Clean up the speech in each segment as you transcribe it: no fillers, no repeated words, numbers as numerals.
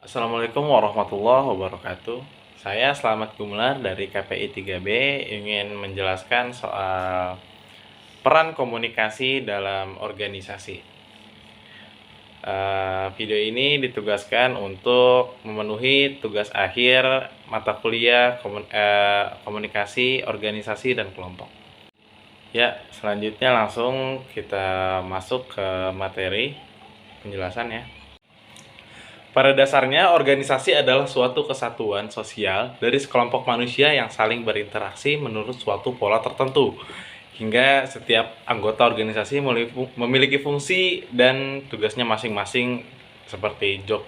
Assalamualaikum warahmatullahi wabarakatuh. Saya Slamet Gumelar dari KPI 3B ingin menjelaskan soal peran komunikasi dalam organisasi. Video ini ditugaskan untuk memenuhi tugas akhir mata kuliah komunikasi, organisasi, dan kelompok. Ya, selanjutnya langsung kita masuk ke materi penjelasannya. Pada dasarnya, organisasi adalah suatu kesatuan sosial dari sekelompok manusia yang saling berinteraksi menurut suatu pola tertentu, hingga setiap anggota organisasi memiliki fungsi dan tugasnya masing-masing seperti job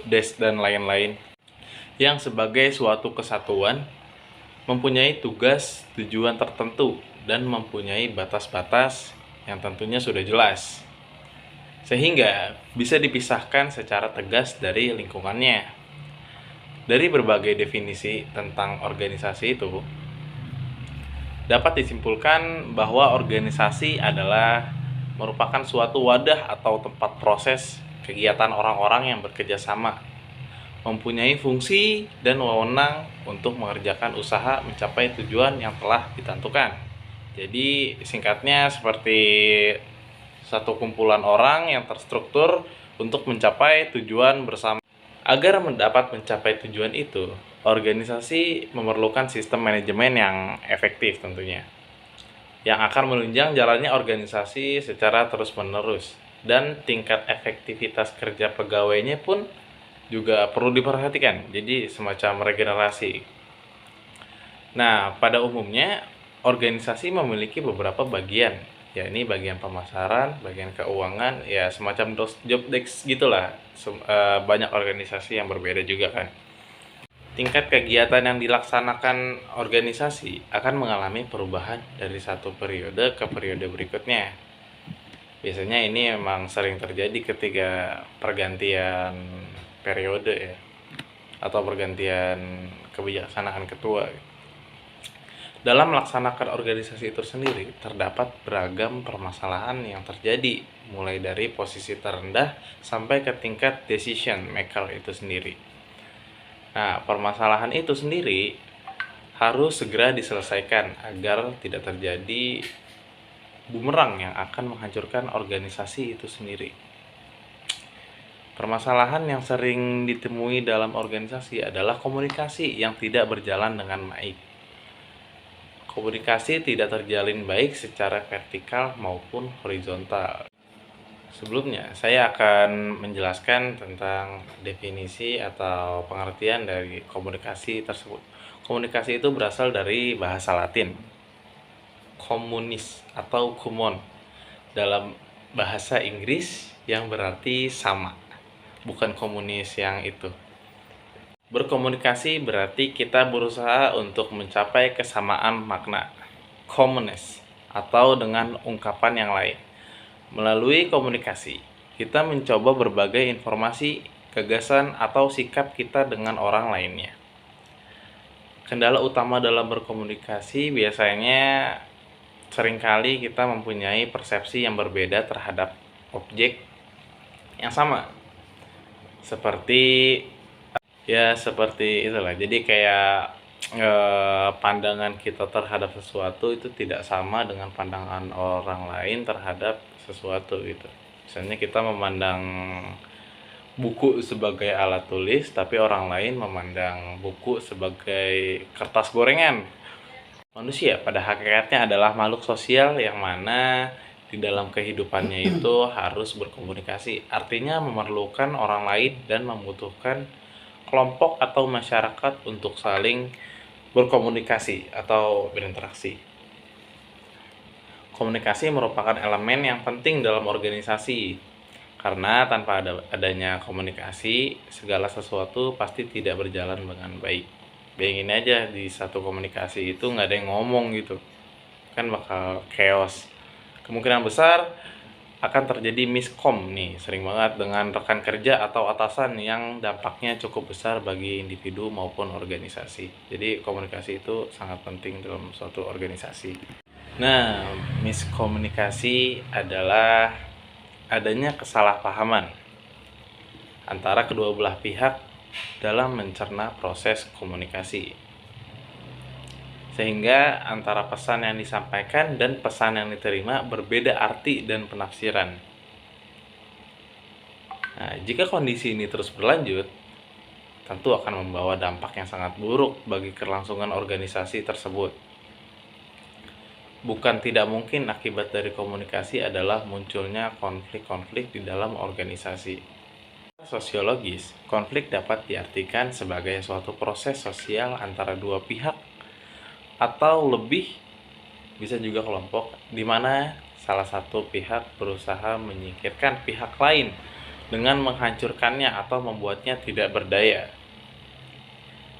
desk, dan lain-lain, yang sebagai suatu kesatuan mempunyai tugas tujuan tertentu dan mempunyai batas-batas yang tentunya sudah jelas, sehingga bisa dipisahkan secara tegas dari lingkungannya. Dari berbagai definisi tentang organisasi itu, dapat disimpulkan bahwa organisasi adalah merupakan suatu wadah atau tempat proses kegiatan orang-orang yang bekerja sama, mempunyai fungsi dan wewenang untuk mengerjakan usaha mencapai tujuan yang telah ditentukan. Jadi singkatnya seperti satu kumpulan orang yang terstruktur untuk mencapai tujuan bersama. Agar dapat mencapai tujuan itu, organisasi memerlukan sistem manajemen yang efektif tentunya, yang akan menunjang jalannya organisasi secara terus-menerus, dan tingkat efektivitas kerja pegawainya pun juga perlu diperhatikan, jadi semacam regenerasi. Nah, pada umumnya organisasi memiliki beberapa bagian, yakni bagian pemasaran, bagian keuangan, ya semacam job desk gitulah. Banyak organisasi yang berbeda juga kan. Tingkat kegiatan yang dilaksanakan organisasi akan mengalami perubahan dari satu periode ke periode berikutnya. Biasanya ini memang sering terjadi ketika pergantian periode ya, atau pergantian kebijaksanaan ketua. Dalam melaksanakan organisasi itu sendiri, terdapat beragam permasalahan yang terjadi, mulai dari posisi terendah sampai ke tingkat decision maker itu sendiri. Nah, permasalahan itu sendiri harus segera diselesaikan agar tidak terjadi bumerang yang akan menghancurkan organisasi itu sendiri. Permasalahan yang sering ditemui dalam organisasi adalah komunikasi yang tidak berjalan dengan baik. Komunikasi tidak terjalin baik secara vertikal maupun horizontal. Sebelumnya, saya akan menjelaskan tentang definisi atau pengertian dari komunikasi tersebut. Komunikasi itu berasal dari bahasa Latin, communis atau common, dalam bahasa Inggris yang berarti sama, bukan komunis yang itu. Berkomunikasi berarti kita berusaha untuk mencapai kesamaan makna, commonness, atau dengan ungkapan yang lain. Melalui komunikasi, kita mencoba berbagai informasi, gagasan, atau sikap kita dengan orang lainnya. Kendala utama dalam berkomunikasi biasanya seringkali kita mempunyai persepsi yang berbeda terhadap objek yang sama. Seperti itulah. Jadi kayak pandangan kita terhadap sesuatu itu tidak sama dengan pandangan orang lain terhadap sesuatu gitu. Misalnya kita memandang buku sebagai alat tulis, tapi orang lain memandang buku sebagai kertas gorengan. Manusia pada hakikatnya adalah makhluk sosial yang mana di dalam kehidupannya itu harus berkomunikasi. Artinya memerlukan orang lain dan membutuhkan kelompok atau masyarakat untuk saling berkomunikasi atau berinteraksi. Komunikasi merupakan elemen yang penting dalam organisasi, karena tanpa adanya komunikasi, segala sesuatu pasti tidak berjalan dengan baik. Bayangin aja di satu komunikasi itu nggak ada yang ngomong gitu, kan bakal chaos. Kemungkinan besar akan terjadi miskom nih, sering banget dengan rekan kerja atau atasan yang dampaknya cukup besar bagi individu maupun organisasi. Jadi komunikasi itu sangat penting dalam suatu organisasi. Nah, miskomunikasi adalah adanya kesalahpahaman antara kedua belah pihak dalam mencerna proses komunikasi. Sehingga antara pesan yang disampaikan dan pesan yang diterima berbeda arti dan penafsiran. Nah, jika kondisi ini terus berlanjut, tentu akan membawa dampak yang sangat buruk bagi kelangsungan organisasi tersebut. Bukan tidak mungkin akibat dari komunikasi adalah munculnya konflik-konflik di dalam organisasi. Sosiologis, konflik dapat diartikan sebagai suatu proses sosial antara dua pihak atau lebih, bisa juga kelompok, di mana salah satu pihak berusaha menyingkirkan pihak lain dengan menghancurkannya atau membuatnya tidak berdaya.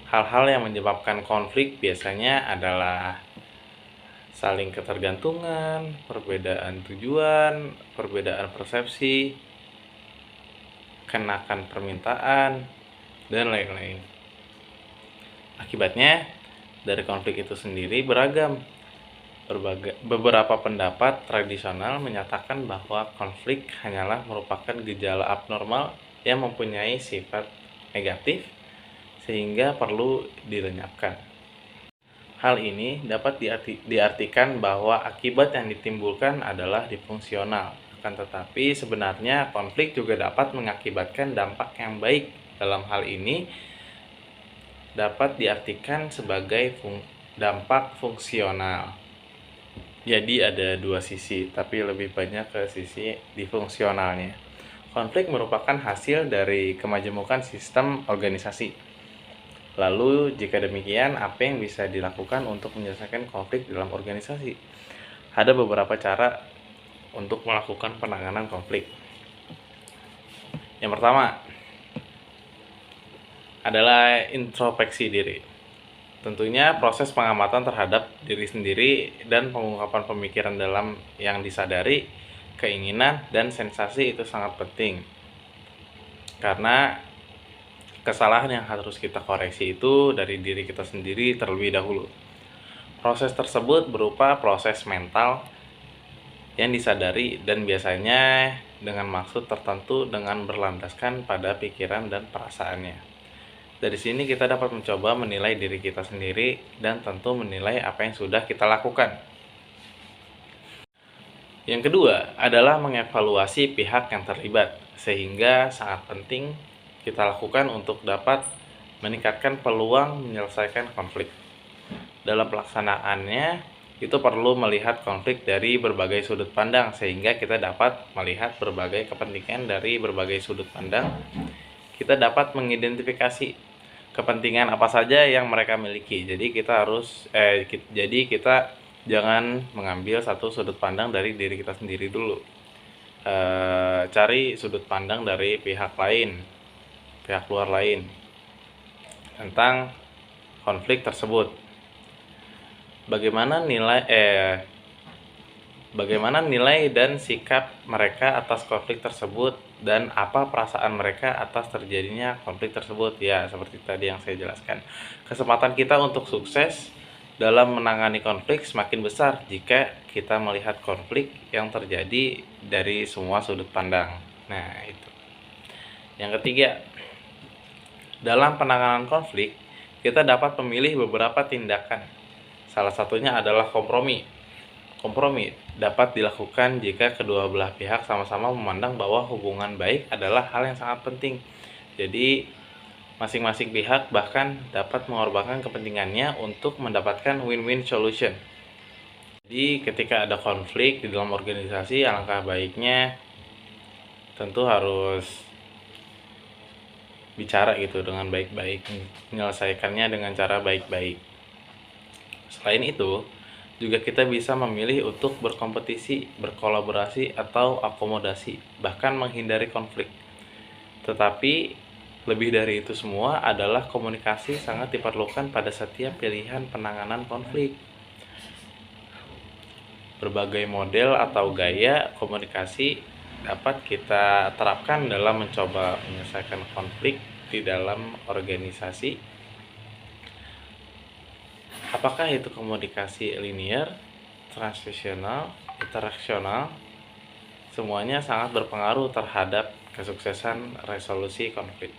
Hal-hal yang menyebabkan konflik biasanya adalah saling ketergantungan, perbedaan tujuan, perbedaan persepsi, kenakan permintaan, dan lain-lain. Akibatnya, dari konflik itu sendiri beragam. Beberapa pendapat tradisional menyatakan bahwa konflik hanyalah merupakan gejala abnormal yang mempunyai sifat negatif sehingga perlu dilenyapkan. Hal ini dapat diartikan bahwa akibat yang ditimbulkan adalah disfungsional. Akan tetapi sebenarnya konflik juga dapat mengakibatkan dampak yang baik. Dalam hal ini dapat diartikan sebagai dampak fungsional. Jadi ada dua sisi, tapi lebih banyak ke sisi disfungsionalnya. Konflik merupakan hasil dari kemajemukan sistem organisasi. Lalu, jika demikian, apa yang bisa dilakukan untuk menyelesaikan konflik dalam organisasi? Ada beberapa cara untuk melakukan penanganan konflik. Yang pertama adalah introspeksi diri. Tentunya proses pengamatan terhadap diri sendiri dan pengungkapan pemikiran dalam yang disadari, keinginan, dan sensasi itu sangat penting. Karena kesalahan yang harus kita koreksi itu dari diri kita sendiri terlebih dahulu. Proses tersebut berupa proses mental yang disadari dan biasanya dengan maksud tertentu dengan berlandaskan pada pikiran dan perasaannya. Dari sini kita dapat mencoba menilai diri kita sendiri dan tentu menilai apa yang sudah kita lakukan. Yang kedua adalah mengevaluasi pihak yang terlibat, sehingga sangat penting kita lakukan untuk dapat meningkatkan peluang menyelesaikan konflik. Dalam pelaksanaannya, itu perlu melihat konflik dari berbagai sudut pandang, sehingga kita dapat melihat berbagai kepentingan dari berbagai sudut pandang. Kita dapat mengidentifikasi kepentingan apa saja yang mereka miliki. Jadi kita jangan mengambil satu sudut pandang dari diri kita sendiri dulu. Cari sudut pandang dari pihak luar lain tentang konflik tersebut. Bagaimana nilai dan sikap mereka atas konflik tersebut dan apa perasaan mereka atas terjadinya konflik tersebut. Ya, seperti tadi yang saya jelaskan. Kesempatan kita untuk sukses dalam menangani konflik semakin besar jika kita melihat konflik yang terjadi dari semua sudut pandang. Nah, itu. Yang ketiga, dalam penanganan konflik, kita dapat memilih beberapa tindakan. Salah satunya adalah kompromi. Kompromi dapat dilakukan jika kedua belah pihak sama-sama memandang bahwa hubungan baik adalah hal yang sangat penting. Jadi, masing-masing pihak bahkan dapat mengorbankan kepentingannya untuk mendapatkan win-win solution. Jadi, ketika ada konflik di dalam organisasi, alangkah baiknya tentu harus bicara gitu dengan baik-baik, menyelesaikannya dengan cara baik-baik. Selain itu, juga kita bisa memilih untuk berkompetisi, berkolaborasi, atau akomodasi, bahkan menghindari konflik. Tetapi lebih dari itu semua adalah komunikasi sangat diperlukan pada setiap pilihan penanganan konflik. Berbagai model atau gaya komunikasi dapat kita terapkan dalam mencoba menyelesaikan konflik di dalam organisasi. Apakah itu komunikasi linear, transaksional, interaksional? Semuanya sangat berpengaruh terhadap kesuksesan resolusi konflik.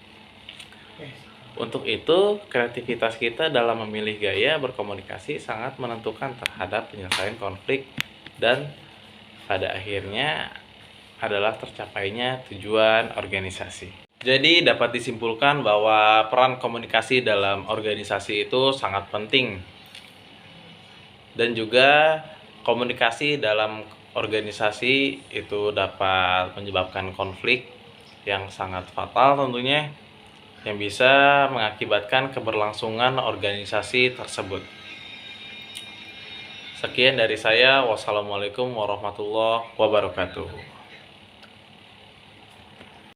Untuk itu, kreativitas kita dalam memilih gaya berkomunikasi sangat menentukan terhadap penyelesaian konflik dan pada akhirnya adalah tercapainya tujuan organisasi. Jadi dapat disimpulkan bahwa peran komunikasi dalam organisasi itu sangat penting. Dan juga komunikasi dalam organisasi itu dapat menyebabkan konflik yang sangat fatal tentunya, yang bisa mengakibatkan keberlangsungan organisasi tersebut. Sekian dari saya. Wassalamualaikum warahmatullahi wabarakatuh.